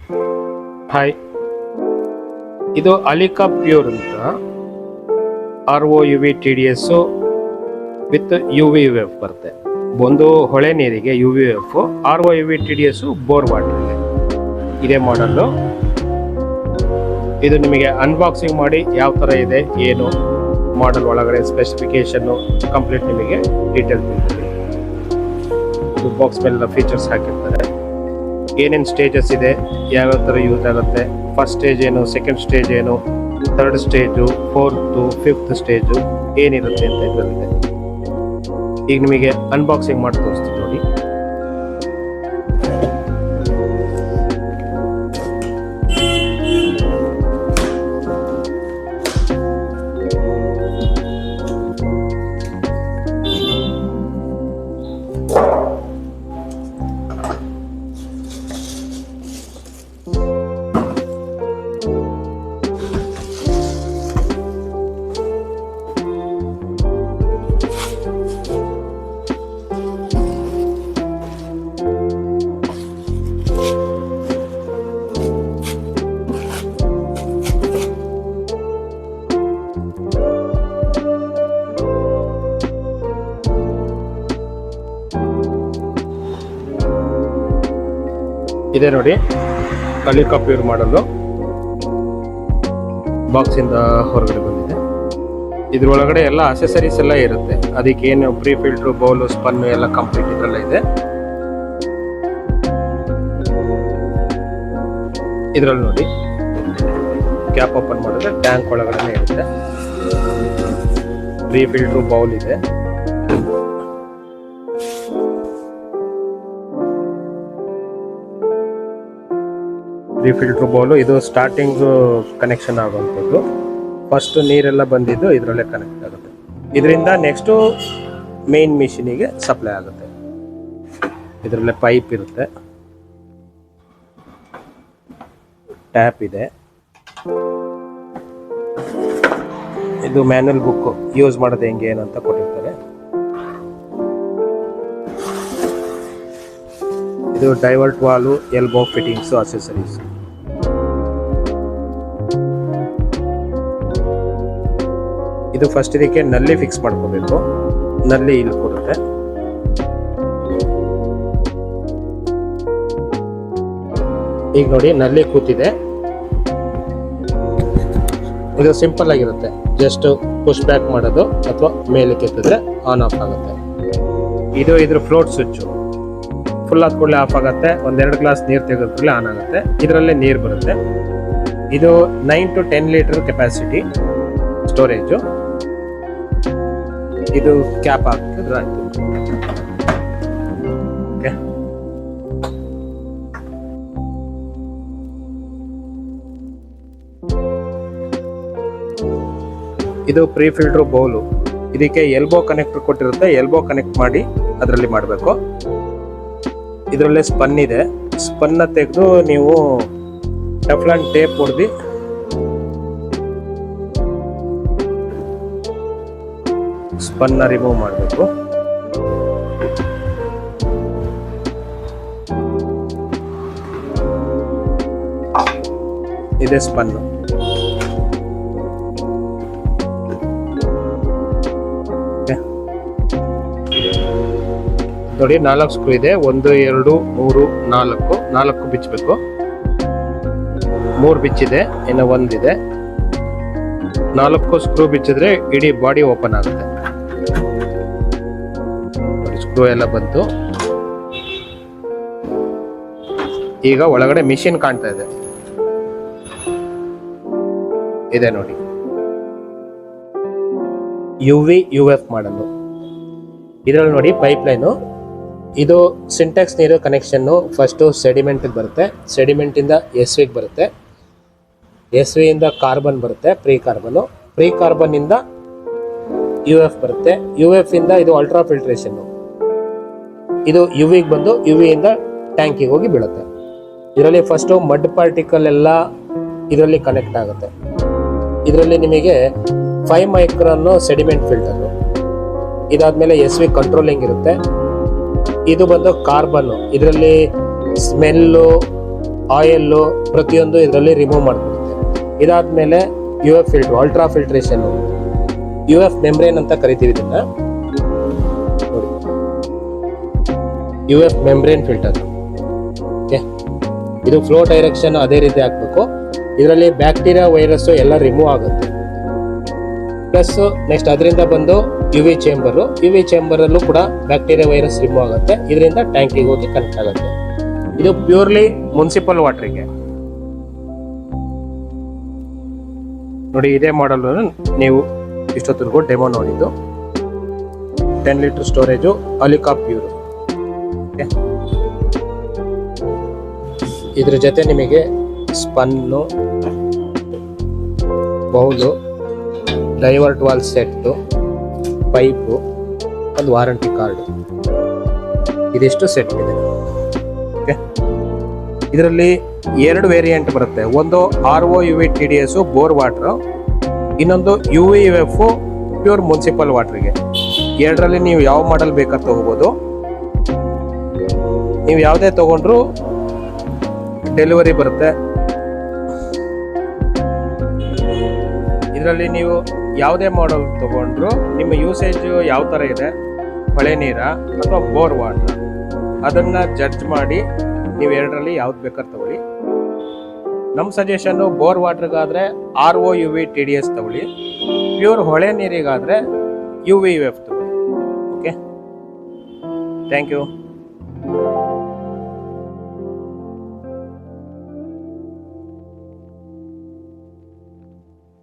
Hi, ಇದು ಅಲಿಕಾ pure ಅಂತ ROUV TDS with UVF ಬರುತ್ತೆ. ಒಂದು ಹೊಳೆ ನೀರಿಗೆ UVF, ROUV TDS ಬೋರ್ ವಾಟರ್ಗೆ. ಇದೇ ಮಾಡಲ್ಲು. ಇದು ನಿಮಗೆ ಅನ್ಬಾಕ್ಸಿಂಗ್ ಮಾಡಿ ಯಾವ ಥರ ಇದೆ, ಏನು ಮಾಡಲ್ ಒಳಗಡೆ ಸ್ಪೆಸಿಫಿಕೇಶನ್ನು ಕಂಪ್ಲೀಟ್ ನಿಮಗೆ ಡೀಟೇಲ್ ತಿಳಿಸ್ತೀನಿ. ಇದು ಬಾಕ್ಸ್ ಮೇಲೆಲ್ಲ ಫೀಚರ್ಸ್ ಹಾಕಿರ್ತಾರೆ, ಏನೇನು ಸ್ಟೇಜಸ್ ಇದೆ, ಯಾವ್ಯಾವ ಥರ ಯೂಸ್ ಆಗುತ್ತೆ, ಫಸ್ಟ್ ಸ್ಟೇಜ್ ಏನು, ಸೆಕೆಂಡ್ ಸ್ಟೇಜ್ ಏನು, third stage, fourth, fifth stage ಏನಿರುತ್ತೆ ಅಂತ ಇದರಲ್ಲಿದೆ. ಈಗ ನಿಮಗೆ ಅನ್ಬಾಕ್ಸಿಂಗ್ ಮಾಡಿ ತೋರಿಸ್ತೀನಿ ನೋಡಿ. ಇದೆ ನೋಡಿ, ಅಲಿಕಾ ಪ್ಯೂರ್ ಮಾಡಲು ಬಾಕ್ಸಿಂದ ಹೊರಗಡೆ ಬಂದಿದೆ. ಇದ್ರೊಳಗಡೆ ಎಲ್ಲ ಅಸೆಸರೀಸ್ ಎಲ್ಲ ಇರುತ್ತೆ. ಅದಕ್ಕೇನು ಪ್ರೀ ಫಿಲ್ಟ್ರು, ಬೌಲು, ಸ್ಪನ್ನು ಎಲ್ಲ ಕಂಪ್ಲೀಟ್ ಇದರಲ್ಲ ಇದೆ. ಇದರಲ್ಲಿ ನೋಡಿ, ಕ್ಯಾಪ್ ಓಪನ್ ಮಾಡಿದ್ರೆ ಟ್ಯಾಂಕ್ ಒಳಗಡೆ ಇರುತ್ತೆ. ಪ್ರೀ ಫಿಲ್ಟ್ರು ಬೌಲ್ ಇದೆ. ಪ್ರೀ ಫಿಲ್ಟ್ರ್ ಬೌಲು ಇದು ಸ್ಟಾರ್ಟಿಂಗ್ ಕನೆಕ್ಷನ್ ಆಗುವಂಥದ್ದು. ಫಸ್ಟ್ ನೀರೆಲ್ಲ ಬಂದಿದ್ದು ಇದರಲ್ಲೇ ಕನೆಕ್ಟ್ ಆಗುತ್ತೆ. ಇದರಿಂದ ನೆಕ್ಸ್ಟು ಮೇನ್ ಮಿಷಿನಿಗೆ ಸಪ್ಲೈ ಆಗುತ್ತೆ. ಇದರಲ್ಲೇ ಪೈಪ್ ಇರುತ್ತೆ, ಟ್ಯಾಪ್ ಇದೆ. ಇದು ಮ್ಯಾನ್ಯಲ್ ಬುಕ್, ಯೂಸ್ ಮಾಡೋದು ಹೆಂಗೆ ಏನಂತ ಕೊಟ್ಟಿರ್ತಾರೆ. ಇದು divert valve, elbow fittings, accessories. ಇದು ಫಸ್ಟ್ ಇದಕ್ಕೆ ನಲ್ಲಿ ಫಿಕ್ಸ್ ಮಾಡ್ಕೋಬೇಕು. ನಲ್ಲಿ ಇಲ್ಲಿ ಕೊಡುತ್ತೆ. ಈಗ ನೋಡಿ, ನಲ್ಲಿ ಕೂತಿದೆ. ಇದು ಸಿಂಪಲ್ ಆಗಿರುತ್ತೆ. ಜಸ್ಟ್ ಪುಷ್ ಬ್ಯಾಕ್ ಮಾಡೋದು ಅಥವಾ ಮೇಲೆ ಕೆತ್ತಿದ್ರೆ ಆನ್ ಆಫ್ ಆಗುತ್ತೆ. ಇದು ಇದ್ರ ಫ್ಲೋಟ್ ಸ್ವಿಚ್. ಫುಲ್ ಆದ ಕೂಡಲೇ ಆಫ್ ಆಗುತ್ತೆ. ಒಂದೆರಡು ಗ್ಲಾಸ್ ನೀರು ತೆಗೆದ್ಮೇಲೆ ಆನ್ ಆಗುತ್ತೆ. ಇದರಲ್ಲೇ ನೀರು ಬರುತ್ತೆ. ಇದು 9 to 10 ಲೀಟರ್ ಕೆಪಾಸಿಟಿ ಸ್ಟೋರೇಜು. ಇದು ಕ್ಯಾಪ್ ಹಾಕಿದ್ರೆ ಆಯ್ತು. ಓಕೆ, ಇದು ಪ್ರೀ ಫಿಲ್ಟರ್ ಬೌಲು. ಇದಕ್ಕೆ ಎಲ್ಬೋ ಕನೆಕ್ಟರ್ ಕೊಟ್ಟಿರುತ್ತೆ. ಎಲ್ಬೋ ಕನೆಕ್ಟ್ ಮಾಡಿ ಅದರಲ್ಲಿ ಮಾಡಬೇಕು. ಇದರಲ್ಲೇ ಸ್ಪನ್ ಇದೆ. ಸ್ಪನ್ನ ತೆಗೆದು ನೀವು ಟೆಫ್ಲಾನ್ ಟೇಪ್ ಹೊಡೆದು ಸ್ಪನ್ನ ರಿಮೂವ್ ಮಾಡಬೇಕು. ಇದೆ ಸ್ಪನ್ನು. ನೋಡಿ, 4 ಸ್ಕ್ರೂ ಇದೆ. 1, 2, 3, 4 ಬಿಚ್ಚಬೇಕು. 3 ಬಿಚ್ಚಿದೆ, ಇನ್ನು 1 ಇದೆ. 4 ಸ್ಕ್ರೂ ಬಿಚ್ಚಿದ್ರೆ ಇಡೀ ಬಾಡಿ ಓಪನ್ ಆಗುತ್ತೆ. ಸ್ಕ್ರೂ ಎಲ್ಲ ಬಂತು. ಈಗ ಒಳಗಡೆ ಮಿಷಿನ್ ಕಾಣ್ತಾ ಇದೆ. ಇದೆ ನೋಡಿ, UV/UF ಮಾಡಲು. ಇದರಲ್ಲಿ ನೋಡಿ ಪೈಪ್ ಲೈನು. ಇದು ಸಿಂಟೆಕ್ಸ್ ನೀರು ಕನೆಕ್ಷನ್ನು. ಫಸ್ಟು ಸೆಡಿಮೆಂಟ್ ಬರುತ್ತೆ. ಸೆಡಿಮೆಂಟಿಂದ SV ಬರುತ್ತೆ. SV ಇಂದ ಕಾರ್ಬನ್ ಬರುತ್ತೆ, ಪ್ರೀ ಕಾರ್ಬನ್ನಿಂದ UF ಬರುತ್ತೆ. UF ಇಂದ ಇದು ಅಲ್ಟ್ರಾ ಫಿಲ್ಟ್ರೇಷನ್ನು. ಇದು UV ಬಂದು UV ಇಂದ ಟ್ಯಾಂಕಿಗೆ ಹೋಗಿ ಬೀಳುತ್ತೆ. ಇದರಲ್ಲಿ ಫಸ್ಟು ಮಡ್ ಪಾರ್ಟಿಕಲ್ ಎಲ್ಲ ಇದರಲ್ಲಿ ಕನೆಕ್ಟ್ ಆಗುತ್ತೆ. ಇದರಲ್ಲಿ ನಿಮಗೆ 5 ಮೈಕ್ರಾನ್ ಸೆಡಿಮೆಂಟ್ ಫಿಲ್ಟರ್. ಇದಾದ್ಮೇಲೆ SV ಕಂಟ್ರೋಲಿಂಗ್ ಇರುತ್ತೆ. ಇದು ಬಂದು ಕಾರ್ಬನ್. ಇದರಲ್ಲಿ ಸ್ಮೆಲ್ಲು ಆಯಿಲ್ಲು ಪ್ರತಿಯೊಂದು ಇದರಲ್ಲಿ ರಿಮೂವ್ ಮಾಡ್ಕೊಡುತ್ತೆ. ಇದಾದ್ಮೇಲೆ U F filter, ultra filtration, U F membrane ಅಂತ ಕರಿತೀವಿ ಇದನ್ನ ನೋಡಿ. U F membrane filter. Okay, ಇದು ಫ್ಲೋ ಡೈರೆಕ್ಷನ್ ಅದೇ ರೀತಿ ಹಾಕ್ಬೇಕು. ಇದರಲ್ಲಿ ಬ್ಯಾಕ್ಟೀರಿಯಾ ವೈರಸ್ ಎಲ್ಲ ರಿಮೂವ್ ಆಗುತ್ತೆ. ಪ್ಲಸ್ ನೆಕ್ಸ್ಟ್ ಅದರಿಂದ ಬಂದು U V chamber, U V ಚೇಂಬರಲ್ಲೂ ಕೂಡ ಬ್ಯಾಕ್ಟೀರಿಯಾ ವೈರಸ್ ರಿಮೂವ್ ಆಗುತ್ತೆ. ಇದರಿಂದ ಟ್ಯಾಂಕಿಗೆ ಹೋಗಿ ಕನೆಕ್ಟ್ ಆಗುತ್ತೆ. ಇದು ಪ್ಯೂರ್ಲಿ ಮುನ್ಸಿಪಲ್ ವಾಟರ್ಗೆ ನೋಡಿ. ಇದೇ ಮಾಡಲ್ ನೀವು ಇಷ್ಟೊತ್ತಿಗೂ ಡೆಮೋ ನೋಡಿದ್ದು. 10 ಲೀಟರ್ ಸ್ಟೋರೇಜು, ಅಲಿಕಾ ಪ್ಯೂರ್. ಇದ್ರ ಜೊತೆ ನಿಮಗೆ spun, bowl, divert valve set, pipe, ಒಂದು ವಾರಂಟಿ ಕಾರ್ಡು, ಇದಿಷ್ಟು ಸೆಟ್ ಇದೆ. ಓಕೆ, ಇದರಲ್ಲಿ 2 ವೇರಿಯಂಟ್ ಬರುತ್ತೆ. ಒಂದು RO/UV/TDS ಬೋರ್ ವಾಟರ್, ಇನ್ನೊಂದು UV/UF ಪ್ಯೂರ್ ಮುನ್ಸಿಪಲ್ ವಾಟರ್ಗೆ. 2ರಲ್ಲಿ ನೀವು ಯಾವ ಮಾಡಲ್ ಬೇಕಾದ ತಗೋಬಹುದು. ನೀವು ಯಾವುದೇ ತಗೊಂಡ್ರು ಡೆಲಿವರಿ ಬರುತ್ತೆ. ಇದರಲ್ಲಿ ನೀವು ಯಾವುದೇ ಮಾಡಲ್ ತಗೊಂಡ್ರು ನಿಮ್ಮ ಯೂಸೇಜ್ ಯಾವ ಥರ ಇದೆ, ಹೊಳೆ ನೀರ ಅಥವಾ ಬೋರ್ ವಾಟರ್, ಅದನ್ನು ಜಡ್ಜ್ ಮಾಡಿ ನೀವು 2ರಲ್ಲಿ ಯಾವ್ದು ಬೇಕಾದ್ರೆ ತಗೊಳ್ಳಿ. ನಮ್ಮ ಸಜೆಷನ್ನು ಬೋರ್ ವಾಟರ್ಗಾದರೆ RO/UV/TDS ತಗೊಳ್ಳಿ. ಪ್ಯೂರ್ ಹೊಳೆ ನೀರಿಗಾದರೆ UV/UF ತಗೊಳ್ಳಿ. Okay, thank you.